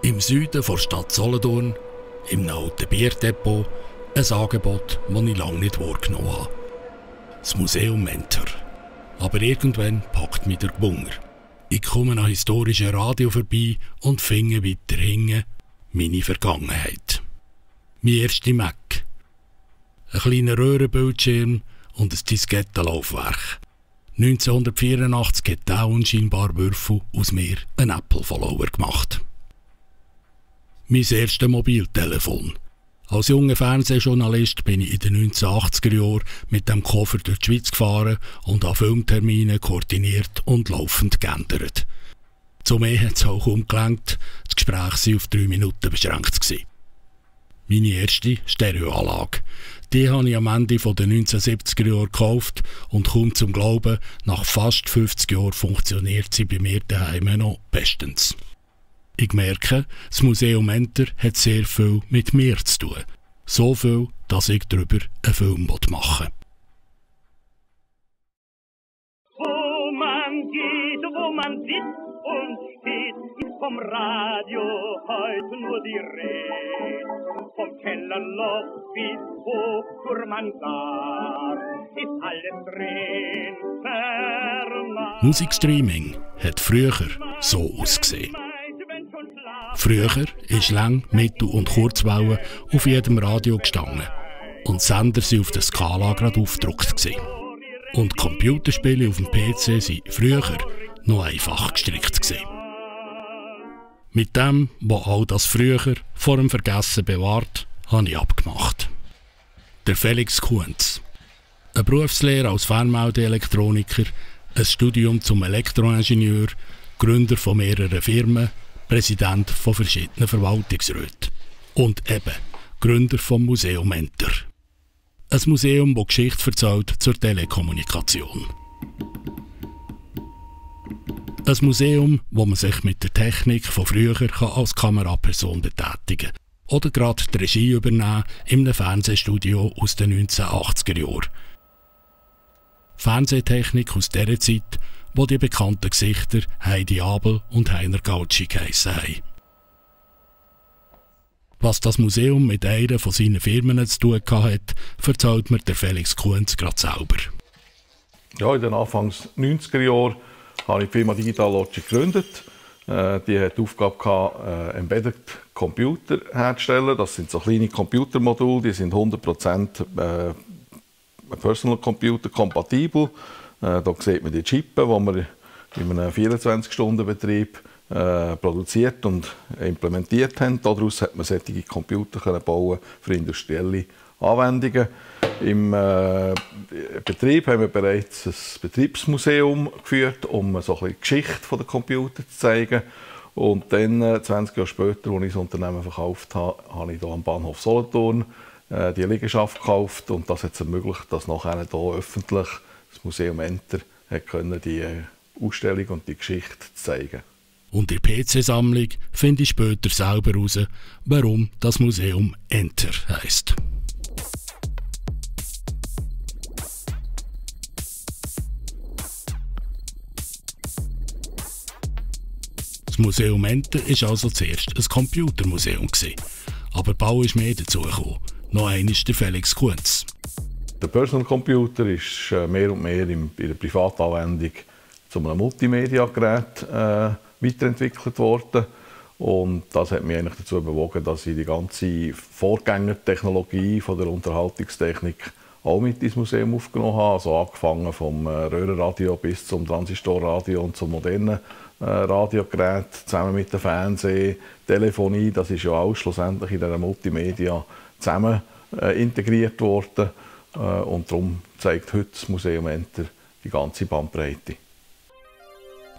Im Süden der Stadt Solothurn, im alten Bierdepot, ein Angebot, das ich lange nicht wahrgenommen habe. Das Museum Mentor. Aber irgendwann packt mich der Bunger. Ich komme an historischen Radio vorbei und finde weiter hinten meine Vergangenheit. Mein erster Mac. Ein kleiner Röhrenbildschirm und ein Diskettenlaufwerk. 1984 hat der unscheinbare Würfel aus mir einen Apple-Follower gemacht. Mein erstes Mobiltelefon. Als junger Fernsehjournalist bin ich in den 1980er Jahren mit dem Koffer durch die Schweiz gefahren und an Filmterminen koordiniert und laufend geändert. Zu mir hat es auch umgelenkt, das Gespräch war auf 3 Minuten beschränkt. Meine erste Stereoanlage. Die habe ich am Ende der 1970er Jahre gekauft und kaum zum Glauben, nach fast 50 Jahren funktioniert sie bei mir daheim noch bestens. Ich merke, das Museum Mentor hat sehr viel mit mir zu tun. So viel, dass ich darüber einen Film machen will. Wo man geht, wo man sitzt und steht, ist vom Radio heute nur die Rede. Vom Kellerloch bis hoch zur Mansard ist alles drin. Musikstreaming hat früher so ausgesehen. Früher ist Lang-, Mittel- und Kurzwellen auf jedem Radio gestanden und die Sender waren auf der Skala gerade aufgedruckt. Und Computerspiele auf dem PC waren früher noch einfach gestrickt. Mit dem, was all das früher vor dem Vergessen bewahrt, habe ich abgemacht. Der Felix Kuntz. Eine Berufslehre als Fernmeldeelektroniker, ein Studium zum Elektroingenieur, Gründer von mehreren Firmen, Präsident von verschiedenen Verwaltungsräten und eben Gründer vom Museum Mentor. Ein Museum, das Geschichte erzählt zur Telekommunikation. Ein Museum, wo man sich mit der Technik von früher als Kameraperson betätigen kann oder gerade die Regie übernehmen in einem Fernsehstudio aus den 1980er Jahren. Fernsehtechnik aus dieser Zeit, wo die bekannten Gesichter Heidi Abel und Heiner Gautschi geheissen haben. Was das Museum mit einer von seinen Firmen zu tun hatte, erzählt mir der Felix Kuntz gerade selber. Ja, in den Anfangs 90er Jahren habe ich die Firma Digital Logic gegründet. Die hatte die Aufgabe, Embedded Computer herzustellen. Das sind so kleine Computermodule, die sind 100% Personal Computer kompatibel. Da sieht man die Chips, die wir in einem 24-Stunden-Betrieb produziert und implementiert haben. Daraus hat man solche Computer bauen für industrielle Anwendungen. Im Betrieb haben wir bereits ein Betriebsmuseum geführt, um so ein bisschen die Geschichte der Computer zu zeigen. Und dann, 20 Jahre später, als ich das Unternehmen verkauft habe, habe ich hier am Bahnhof Solothurn die Liegenschaft gekauft. Und das hat es ermöglicht, dass nachher hier öffentlich das Museum Mentor die Ausstellung und die Geschichte zeigen. Und in der PC-Sammlung finde ich später selber heraus, warum das Museum Enter heisst. Das Museum Enter war also zuerst ein Computermuseum. Aber bald ist mehr dazugekommen. Noch einer ist der Felix Kuntz. Der Personal Computer ist mehr und mehr in der Privatanwendung zu einem Multimedia-Gerät weiterentwickelt worden. Und das hat mich eigentlich dazu bewogen, dass ich die ganze Vorgängertechnologie von der Unterhaltungstechnik auch mit ins Museum aufgenommen habe. Also angefangen vom Röhrenradio bis zum Transistorradio und zum modernen Radiogerät, zusammen mit dem Fernsehen, Telefonie. Das ist ja auch schlussendlich in dieser Multimedia zusammen integriert worden. Und darum zeigt heute das Museum Enter die ganze Bandbreite.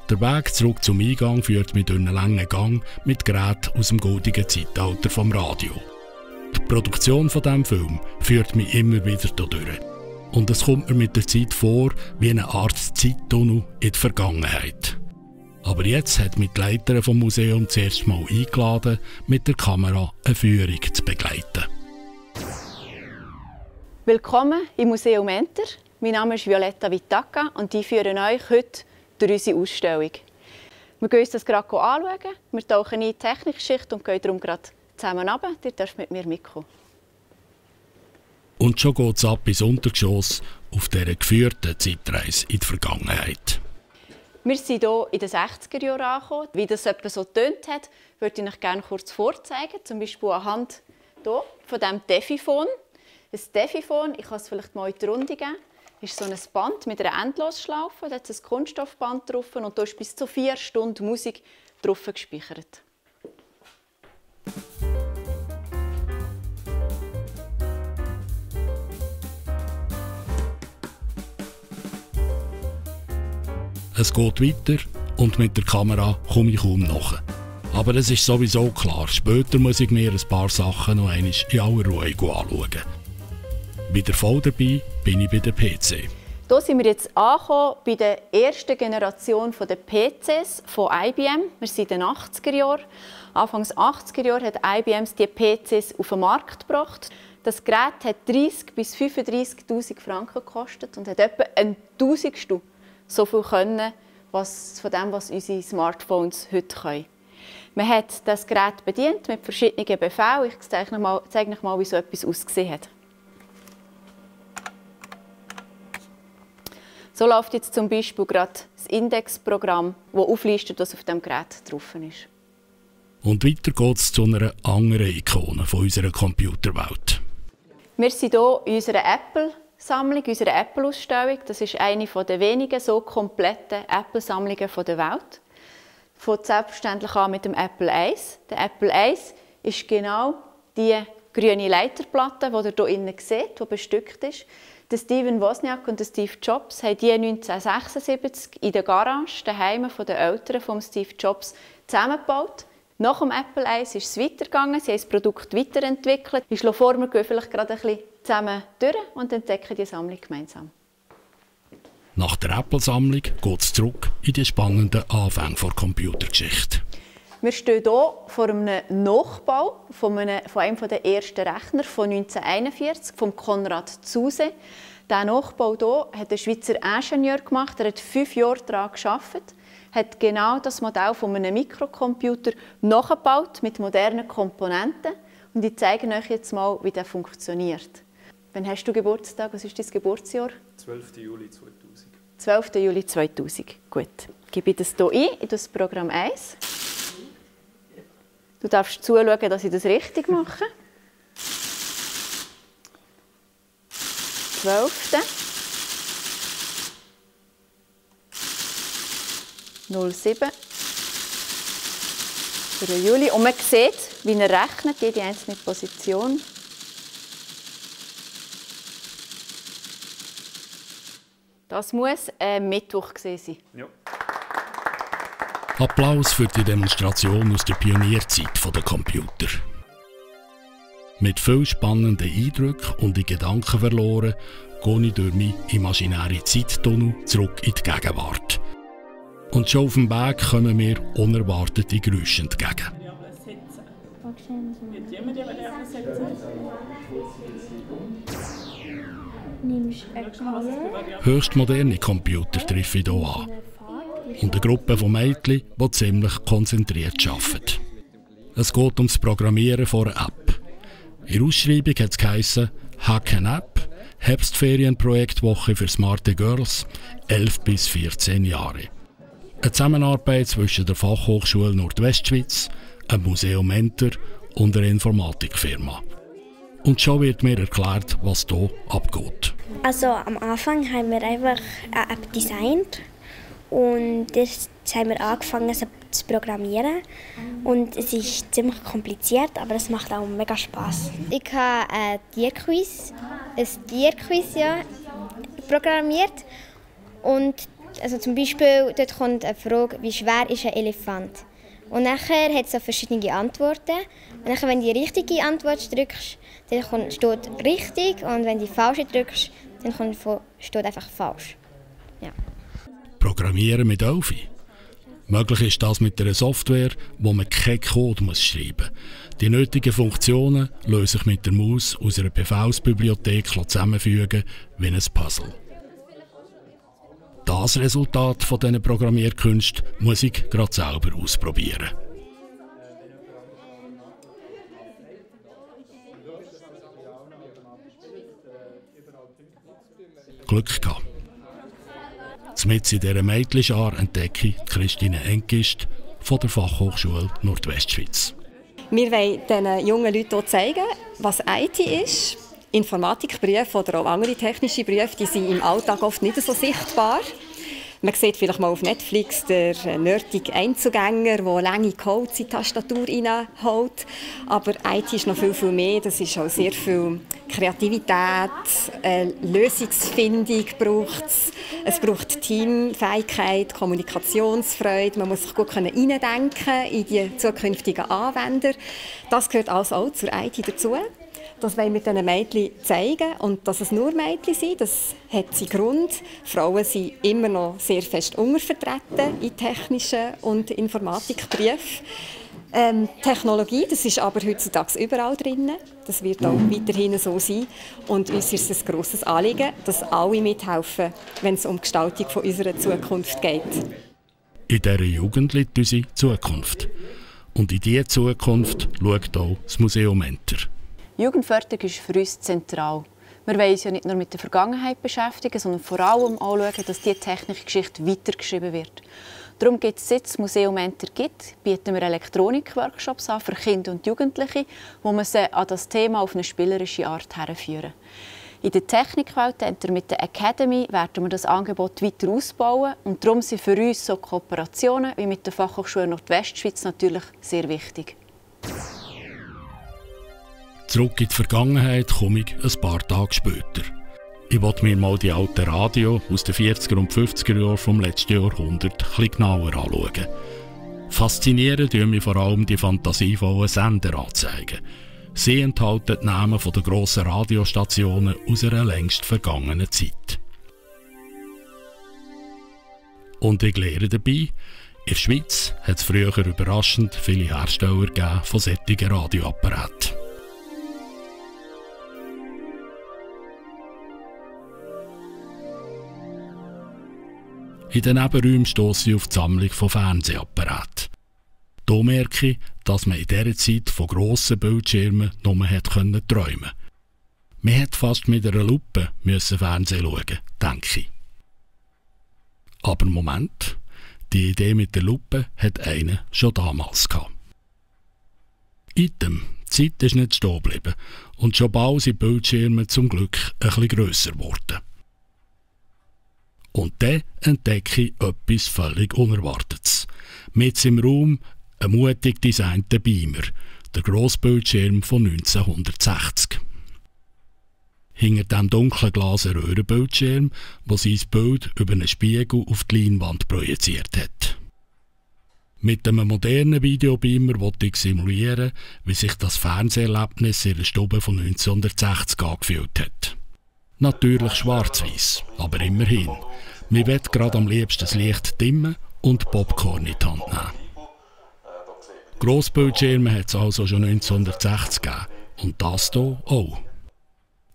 Der Weg zurück zum Eingang führt mit einem langen Gang mit Geräten aus dem goldenen Zeitalter vom Radio. Die Produktion von diesem Film führt mich immer wieder hierdurch. Und es kommt mir mit der Zeit vor wie eine Art Zeittunnel in die Vergangenheit. Aber jetzt hat mich die Leiterin vom Museum zuerst mal eingeladen, mit der Kamera eine Führung zu begleiten. Willkommen im Museum Enter. mein Name ist Violetta Vitaka und ich führe euch heute durch unsere Ausstellung. Wir gehen uns das gerade anschauen, wir tauchen in die Technikschicht und gehen darum gerade zusammen runter. Ihr dürft mit mir mitkommen. Und schon geht es ab ins Untergeschoss auf dieser geführten Zeitreise in die Vergangenheit. Wir sind hier in den 60er Jahren angekommen. Wie das etwa so getönt hat, würde ich euch gerne kurz vorzeigen. Zum Beispiel anhand hier von diesem Defiphon. Ein Defiphon, ich kann es vielleicht mal in die Runde geben, ist so ein Band mit einer Endlosschlaufe. Da hat ein Kunststoffband drauf und da ist bis zu 4 Stunden Musik drauf gespeichert. Es geht weiter und mit der Kamera komme ich kaum nach. Aber es ist sowieso klar, später muss ich mir ein paar Sachen noch einmal in aller Ruhe anschauen. Wieder voll dabei bin ich bei den PC. Hier sind wir jetzt angekommen bei der ersten Generation der PCs von IBM. Wir sind in den 80er Jahren. Anfangs 80er Jahre hat IBM die PCs auf den Markt gebracht. Das Gerät hat 30.000 bis 35.000 Franken gekostet und hat etwa ein Tausendstel so viel können, von dem, was unsere Smartphones heute können. Man hat das Gerät bedient mit verschiedenen Befehlen. Ich zeige euch mal, wie so etwas ausgesehen hat. So läuft jetzt zum Beispiel gerade das Indexprogramm, das auflistet, was auf dem Gerät drauf ist. Und weiter geht es zu einer anderen Ikone von unserer Computerwelt. Wir sind hier in unserer Apple-Sammlung, unserer Apple-Ausstellung. Das ist eine der wenigen so kompletten Apple-Sammlungen der Welt. Fängt selbstverständlich an mit dem Apple I. Der Apple I ist genau die grüne Leiterplatte, die ihr hier innen seht, die bestückt ist. Der Steven Wozniak und der Steve Jobs haben die 1976 in der Garage daheim von den Eltern von Steve Jobs zusammengebaut. Nach dem Apple I ist es weitergegangen, sie haben das Produkt weiterentwickelt. Ich schlage vor, wir gehen vielleicht gerade ein bisschen zusammen durch und entdecken die Sammlung gemeinsam. Nach der Apple-Sammlung geht es zurück in die spannenden Anfänge der Computergeschichte. Wir stehen hier vor einem Nachbau von einem der ersten Rechner von 1941, von Konrad Zuse. Diesen Nachbau hier hat ein Schweizer Ingenieur gemacht. Er hat 5 Jahre daran gearbeitet, hat genau das Modell von einem Mikrocomputer nachgebaut mit modernen Komponenten. Und ich zeige euch jetzt mal, wie das funktioniert. Wann hast du Geburtstag? Was ist dein Geburtsjahr? 12. Juli 2000. 12. Juli 2000. Gut. Gebe ich das hier ein, in das Programm 1. Du darfst zuschauen, dass ich das richtig mache. 12. 07. Für den Juli. Und man sieht, wie er rechnet, jede einzelne Position. Das muss Mittwoch gewesen sein. Ja. Applaus für die Demonstration aus der Pionierzeit der Computer. Mit viel spannenden Eindrücken und in Gedanken verloren, gehe ich durch meinen imaginären Zeittunnel zurück in die Gegenwart. Und schon auf dem Weg kommen mir unerwartete Geräusche entgegen. Höchst moderne Computer treffe ich hier an. Und eine Gruppe von Mädchen, die ziemlich konzentriert arbeiten. Es geht um das Programmieren von einer App. In der Ausschreibung hat es geheissen, Hack an App, Herbstferienprojektwoche für smarte Girls, 11 bis 14 Jahre. Eine Zusammenarbeit zwischen der Fachhochschule Nordwestschweiz, einem Museum Enter und einer Informatikfirma. Und schon wird mir erklärt, was hier abgeht. Also am Anfang haben wir einfach eine App designt und jetzt haben wir angefangen sie zu programmieren. Und es ist ziemlich kompliziert, aber es macht auch mega Spass. Ich habe ein Tierquiz programmiert. Und also zum Beispiel dort kommt eine Frage, wie schwer ist ein Elefant? Und nachher hat es so verschiedene Antworten. Und nachher, wenn du die richtige Antwort drückst, dann steht richtig. Und wenn du die falsche drückst, dann steht einfach falsch. Ja. Programmieren mit Elfi. Möglich ist das mit einer Software, wo man keinen Code schreiben muss. Die nötigen Funktionen lassen sich mit der Maus aus einer Befehlsbibliothek zusammenfügen wie ein Puzzle. das Resultat von diesen Programmierkünsten muss ich gerade selber ausprobieren. Glück gehabt. Mitten in dieser Mädchenschar entdecke ich Christine Enkist von der Fachhochschule Nordwestschweiz. Wir wollen diesen jungen Leuten auch zeigen, was IT ist. Informatikberufe oder auch andere technische Berufe, die sind im Alltag oft nicht so sichtbar. Man sieht vielleicht mal auf Netflix den nerdigen Einzugänger, der lange Codes in die Tastatur reinhaut. Aber IT ist noch viel, viel mehr. Das ist auch sehr viel Kreativität, Lösungsfindung braucht es. Es braucht Teamfähigkeit, Kommunikationsfreude. Man muss sich gut hineindenken in die zukünftigen Anwender. Das gehört also auch zur IT dazu. Das wollen wir diesen Mädchen zeigen. Und dass es nur Mädchen sind, das hat seinen Grund. Frauen sind immer noch sehr fest untervertreten in technischen und Informatikberufen. Technologie, das ist aber heutzutage überall drin. Das wird auch weiterhin so sein. Und uns ist es ein grosses Anliegen, dass alle mithelfen, wenn es um die Gestaltung von unserer Zukunft geht. In dieser Jugend liegt unsere Zukunft. Und in diese Zukunft schaut auch das Museum Enter. Jugendförderung ist für uns zentral. Wir wollen uns ja nicht nur mit der Vergangenheit beschäftigen, sondern vor allem anschauen, dass diese Technikgeschichte weitergeschrieben wird. Darum gibt es, seit das Museum Enter gibt, bieten wir Elektronik-Workshops an für Kinder und Jugendliche, wo wir sie an das Thema auf eine spielerische Art herführen. In der Technikwelt Enter mit der Academy werden wir das Angebot weiter ausbauen und darum sind für uns so Kooperationen wie mit der Fachhochschule Nordwestschweiz natürlich sehr wichtig. Zurück in die Vergangenheit komme ich ein paar Tage später. Ich wollte mir mal die alten Radio aus den 40er und 50er Jahren vom letzten Jahrhundert etwas genauer anschauen. Faszinieren tun mich vor allem die fantasievollen Sender anzeigen. Sie enthalten die Namen der grossen Radiostationen aus einer längst vergangenen Zeit. Und ich lehre dabei, in der Schweiz hat es früher überraschend viele Hersteller gegeben von solchen Radioapparaten. In den Nebenräumen stosse ich auf die Sammlung von Fernsehapparaten. Hier merke ich, dass man in dieser Zeit von grossen Bildschirmen nur träumen konnte. Man hätte fast mit einer Lupe Fernsehen schauen, denke ich. Aber Moment, die Idee mit der Lupe hat einer schon damals gehabt. Item, die Zeit ist nicht stehen geblieben und schon bald sind die Bildschirme zum Glück ein bisschen grösser geworden. Und dann entdecke ich etwas völlig Unerwartetes. Mit im Raum ein mutig designter Beamer, der Grossbildschirm von 1960. Hinter dem dunklen Glas ein Röhrenbildschirm, wo sein Bild über einen Spiegel auf die Leinwand projiziert hat. Mit einem modernen Videobeamer wollte ich simulieren, wie sich das Fernseherlebnis in der Stube von 1960 angefühlt hat. Natürlich schwarz-weiß, aber immerhin. Wir wollen gerade am liebsten das Licht dimmen und Popcorn in die Hand nehmen. Grossbildschirme hat es also schon 1960 gegeben. Und das hier auch.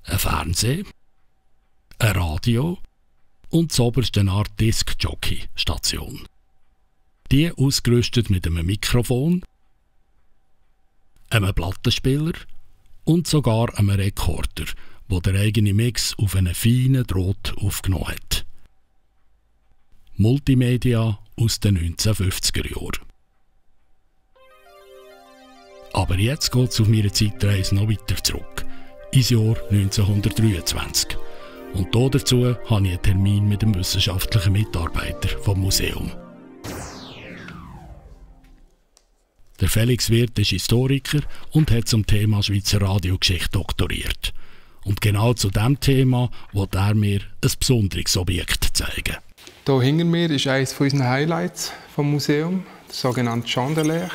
Ein Fernseher, ein Radio und zuoberst eine Art Disc-Jockey-Station. Die ausgerüstet mit einem Mikrofon, einem Plattenspieler und sogar einem Rekorder, wo der eigene Mix auf einen feinen Draht aufgenommen hat. Multimedia aus den 1950er Jahren. Aber jetzt geht es auf meiner Zeitreise noch weiter zurück, ins Jahr 1923. Und dazu habe ich einen Termin mit dem wissenschaftlichen Mitarbeiter vom Museum. Der Felix Wirth ist Historiker und hat zum Thema Schweizer Radiogeschichte doktoriert. Und genau zu diesem Thema will er mir ein besonderes Objekt zeigen. Hier hinter mir ist eines unserer Highlights vom Museum, der sogenannte Chandelier.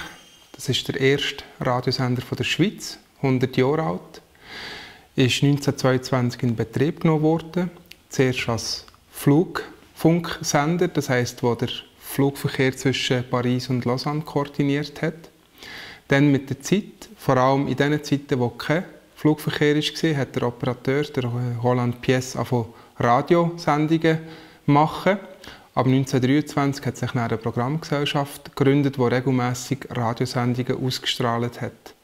Das ist der erste Radiosender der Schweiz, 100 Jahre alt. Ist 1922 in Betrieb genommen worden. Zuerst als Flugfunksender, das heisst, wo der Flugverkehr zwischen Paris und Lausanne koordiniert hat. Dann mit der Zeit, vor allem in den Zeiten, wo kein Flugverkehr war, hat der Operateur, der Roland Piesse, angefangen Radiosendungen machen. Ab 1923 hat sich dann eine Programmgesellschaft gegründet, die regelmässig Radiosendungen ausgestrahlt hat.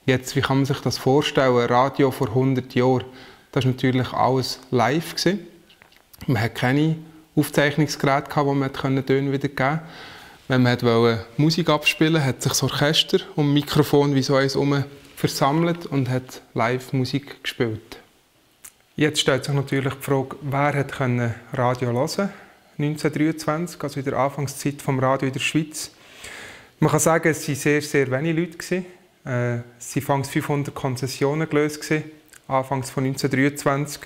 Jetzt, wie kann man sich das vorstellen? Radio vor 100 Jahren, das war natürlich alles live. Man hatte keine Aufzeichnungsgeräte, die man Töne wiedergeben konnte. Wenn man Musik abspielen wollte, hat sich das Orchester um das Mikrofon wie so eins herum versammelt und hat Live-Musik gespielt. Jetzt stellt sich natürlich die Frage, wer konnte Radio hören 1923, also in der Anfangszeit des Radio in der Schweiz. Man kann sagen, es waren sehr, sehr wenige Leute. Es waren anfangs 500 Konzessionen gelöst, anfangs von 1923.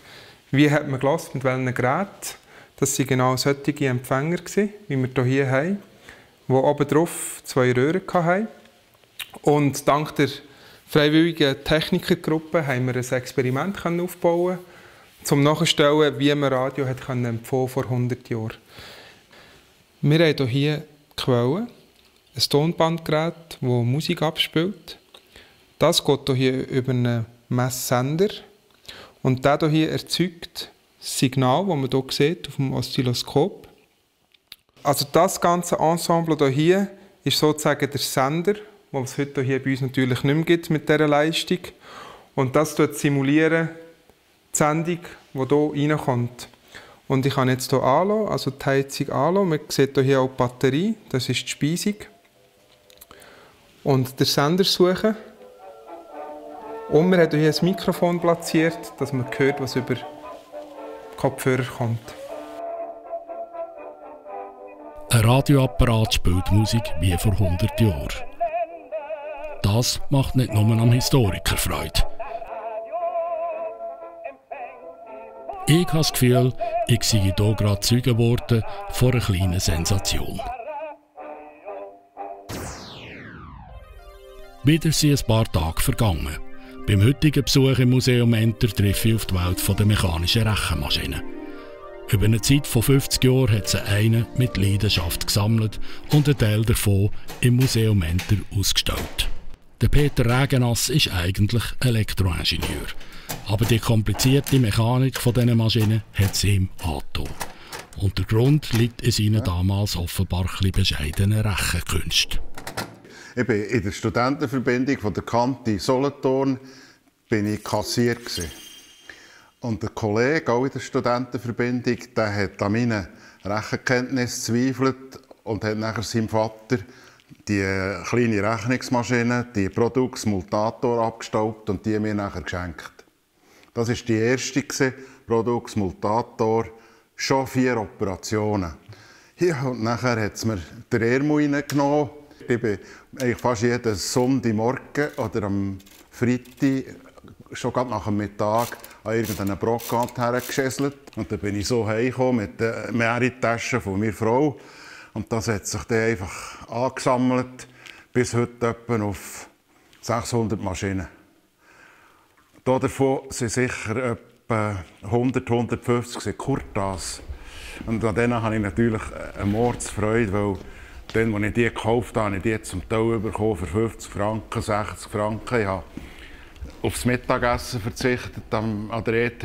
Wie hat man gehört, mit welchen Geräten? Das waren genau solche Empfänger, wie wir hier haben, die oben drauf 2 Röhren hatten. Und dank der freiwilligen Technikergruppe haben wir ein Experiment aufbauen, um nachzustellen, wie man Radio empfangen vor 100 Jahren. Wir haben hier die Quelle, ein Tonbandgerät, das Musik abspielt. Das geht hier über einen Messsender. Und der hier erzeugt das Signal, das man hier sieht, auf dem Oszilloskop. Also das ganze Ensemble hier ist sozusagen der Sender, den es heute hier bei uns natürlich nicht mehr gibt mit dieser Leistung. Und das simuliert die Sendung, die hier reinkommt. Und ich kann jetzt hier anlassen, also die Heizung anlassen. Man sieht hier auch die Batterie, das ist die Speisung. Und den Sender suchen. Und wir haben hier ein Mikrofon platziert, dass man hört, was über Kopfhörer kommt. Ein Radioapparat spielt Musik wie vor 100 Jahren. Das macht nicht nur am Historiker Freude. Ich habe das Gefühl, ich sei hier gerade Zeuge geworden von einer kleinen Sensation. Wieder sind ein paar Tage vergangen. Beim heutigen Besuch im Museum Enter treffe ich auf die Welt der mechanischen Rechenmaschinen. Über eine Zeit von 50 Jahren hat sie einen mit Leidenschaft gesammelt und einen Teil davon im Museum Enter ausgestellt. Der Peter Regenass ist eigentlich Elektroingenieur. Aber die komplizierte Mechanik dieser Maschinen hat sie ihm angetan. Und der Grund liegt in seinen damals offenbar bescheidenen Rechenkünsten. Ich bin in der Studentenverbindung von der Kante Solothurn bin ich Kassier gewesen. Und der Kollege, auch in der Studentenverbindung, der hat an meinen Rechenkenntnissen gezweifelt und hat nachher seinem Vater die kleine Rechnungsmaschine, die Produx Multator, abgestaubt und die mir nachher geschenkt. Das war die erste, Produx Multator, schon 4 Operationen. Ja, und nachher hat es mir den Ermo reingenommen. Ich bin eigentlich fast jeden Sonntagmorgen oder am Freitag, schon gerade nach dem Mittag, an irgendeinen Brockant hergeschäselt. Und dann bin ich so heimgekommen mit den Mehrtaschen von meiner Frau. Und das hat sich dann einfach angesammelt, bis heute etwa auf 600 Maschinen. Davon sind sicher etwa 100, 150 Curtas. Und an denen habe ich natürlich eine Mordsfreude, weil dann, als ich die gekauft habe, habe ich die zum Teil bekommen für 50 Franken, 60 Franken. Ich habe aufs Mittagessen verzichtet an der ETH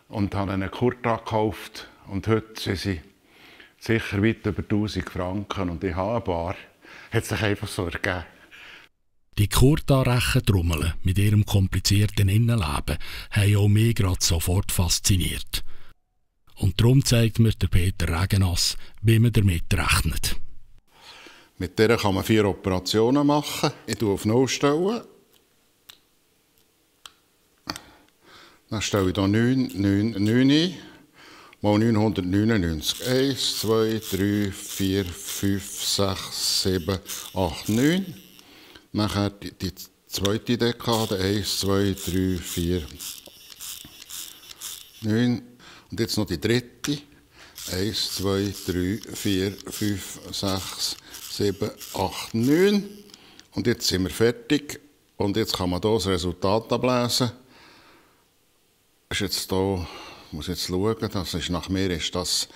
und habe einen Curta gekauft. Und heute sind sie sicher weit über 1000 Franken und ich habe ein paar. Hat sich einfach so ergeben. Die Curta-Rechentrommeln mit ihrem komplizierten Innenleben haben auch mich gerade sofort fasziniert. Und darum zeigt mir der Peter Regenass, wie man damit rechnet. Mit der kann man 4 Operationen machen. Ich stelle auf 0 stellen. Dann stelle ich hier 9 ein. Mal 999. 1, 2, 3, 4, 5, 6, 7, 8, 9. Nachher die zweite Dekade. 1, 2, 3, 4, 9. Und jetzt noch die dritte. 1, 2, 3, 4, 5, 6, 7, 8, 9. Und jetzt sind wir fertig. Und jetzt kann man hier das Resultat ablesen. Das ist jetzt hier, ich muss jetzt schauen, das ist, nach mir ist das,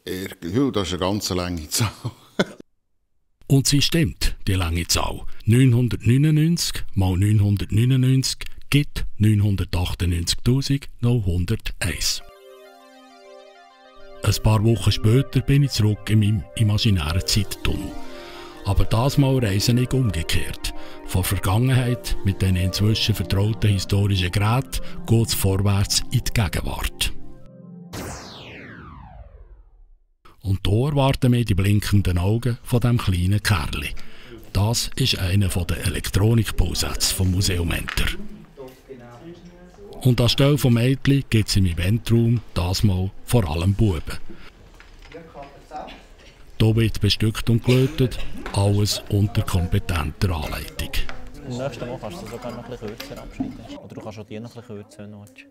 das ist eine ganz lange Zahl. Und sie stimmt, die lange Zahl. 999 mal 999 gibt 998.101. Ein paar Wochen später bin ich zurück in meinem imaginären Zeittunnel. Aber das Mal reise ich umgekehrt. Von Vergangenheit mit den inzwischen vertrauten historischen Geräten geht es vorwärts in die Gegenwart. Und hier erwarten wir die blinkenden Augen von diesem kleinen Kerli. Das ist einer der Elektronikbausätze vom Museum Enter. Und anstelle von Mädchen gibt es im Eventraum das Mal vor allem Buben. Hier wird bestückt und gelötet, alles unter kompetenter Anleitung. Im nächsten Mal kannst du sogar noch ein bisschen kürzer abschneiden. Oder du kannst auch die noch ein bisschen kürzer nutschen.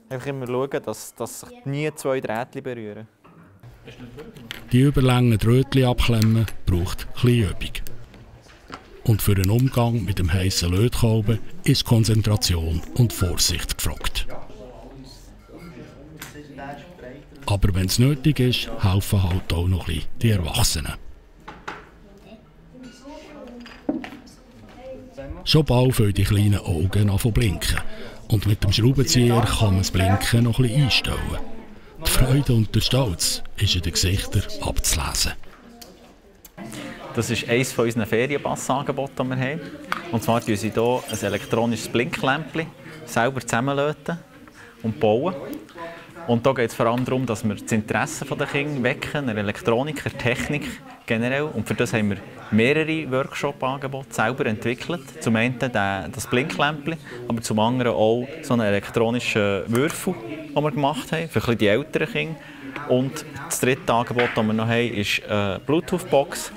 Einfach immer schauen, dass sich nie zwei Drähtchen berühren. Die überlängen Drötchen abklemmen braucht etwas Übung. Und für einen Umgang mit dem heissen Lötkolben ist Konzentration und Vorsicht gefragt. Aber wenn es nötig ist, helfen halt auch noch ein bisschen die Erwachsenen. Schon bald fangen die kleinen Augen an zu blinken. Und mit dem Schraubenzieher kann man das Blinken noch ein bisschen einstellen. Die Freude und der Stolz ist in den Gesichtern abzulesen. Das ist eines unserer Ferienpassangebote, die wir haben. Und zwar bauen sie hier ein elektronisches Blinklämpchen selber zusammenlöten und bauen. Und da geht es vor allem darum, dass wir das Interesse der Kinder wecken, der Elektronik, der Technik generell. Und für das haben wir mehrere Workshop-Angebote selber entwickelt. Zum einen das Blinklämpchen, aber zum anderen auch so einen elektronischen Würfel, den wir gemacht haben, für die älteren Kinder. Und das dritte Angebot, das wir noch haben, ist eine Bluetooth-Box.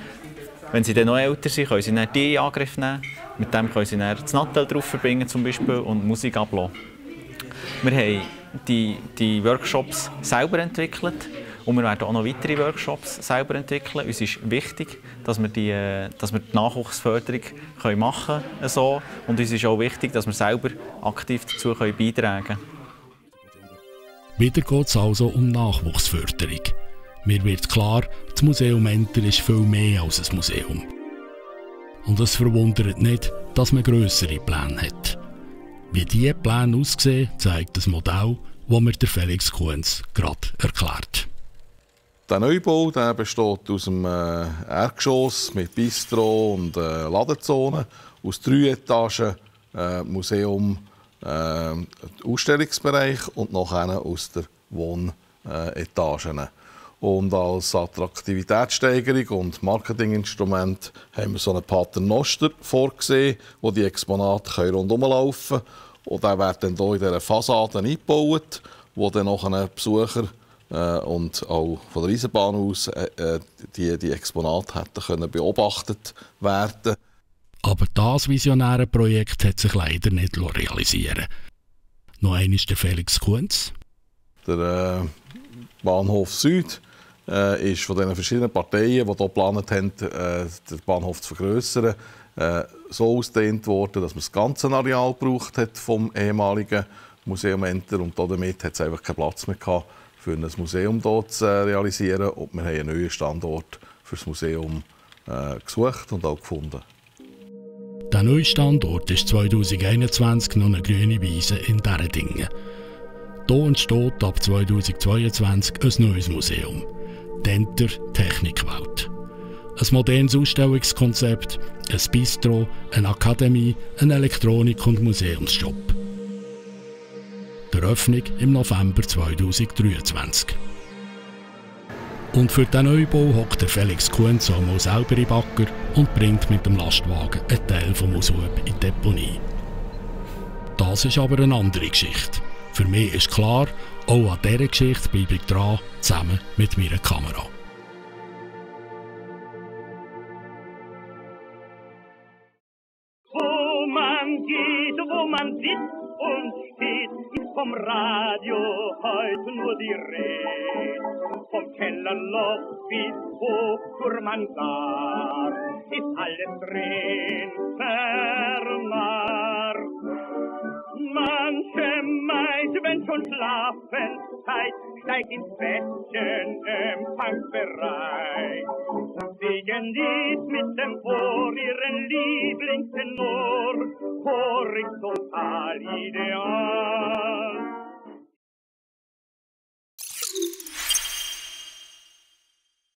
Wenn sie dann noch älter sind, können sie dann die in Angriff nehmen. Mit dem können sie dann das Nattel drauf verbinden zum Beispiel und Musik ablassen. Wir haben die Workshops selber entwickelt und wir werden auch noch weitere Workshops selber entwickeln. Uns ist wichtig, dass wir die Nachwuchsförderung machen können. So. Und uns ist auch wichtig, dass wir selber aktiv dazu beitragen können. Wieder geht es also um Nachwuchsförderung. Mir wird klar, das Museum Enter ist viel mehr als ein Museum. Und es verwundert nicht, dass man grössere Pläne hat. Wie diese Pläne aussehen, zeigt das Modell, das mir der Felix Kuhns gerade erklärt. Der Neubau besteht aus einem Erdgeschoss mit Bistro und Ladezone, aus 3 Etagen, Museum, Ausstellungsbereich und nachher aus der Wohnetagen. Und als Attraktivitätssteigerung und Marketinginstrument haben wir so einen Paternoster vorgesehen, wo die Exponate rundherum laufen können. Und der wird dann hier in dieser Fassade eingebaut, wo dann nachher Besucher und auch von der Eisenbahn aus die Exponate hätten können beobachtet werden. Aber das visionäre Projekt hat sich leider nicht realisieren. Noch einmal ist der Felix Kuhns. Der Bahnhof Süd ist von den verschiedenen Parteien, die hier geplant haben, den Bahnhof zu vergrössern, so ausgedehnt worden, dass man das ganze Areal gebraucht hat vom ehemaligen Museum Enter. Und damit hat es einfach keinen Platz mehr gehabt, für ein Museum hier zu realisieren. Und wir haben einen neuen Standort für das Museum gesucht und auch gefunden. Der neue Standort ist 2021 noch eine grüne Wiese in Däredingen. Hier entsteht ab 2022 ein neues Museum, die Enter Technikwelt. Ein modernes Ausstellungskonzept, ein Bistro, eine Akademie, ein Elektronik- und Museumsshop. Die Eröffnung im November 2023. Und für den Neubau hockt der Felix Kuhns auch mal selber in Bagger und bringt mit dem Lastwagen einen Teil vom Aushub in die Deponie. Das ist aber eine andere Geschichte. Für mich ist klar, auch an dieser Geschichte bleibe ich dran, zusammen mit meiner Kamera. Wo man geht, wo man sitzt und steht, ist vom Radio heute nur die Rede. Vom Kellerloch bis hoch zur Mansard ist alles drin vermacht. Manche meint, wenn schon Schlafenszeit, steigt ins Bettchen Empfangsbereich. Singen dies mit dem Ohr ihren Lieblingstenor, horizontal ideal.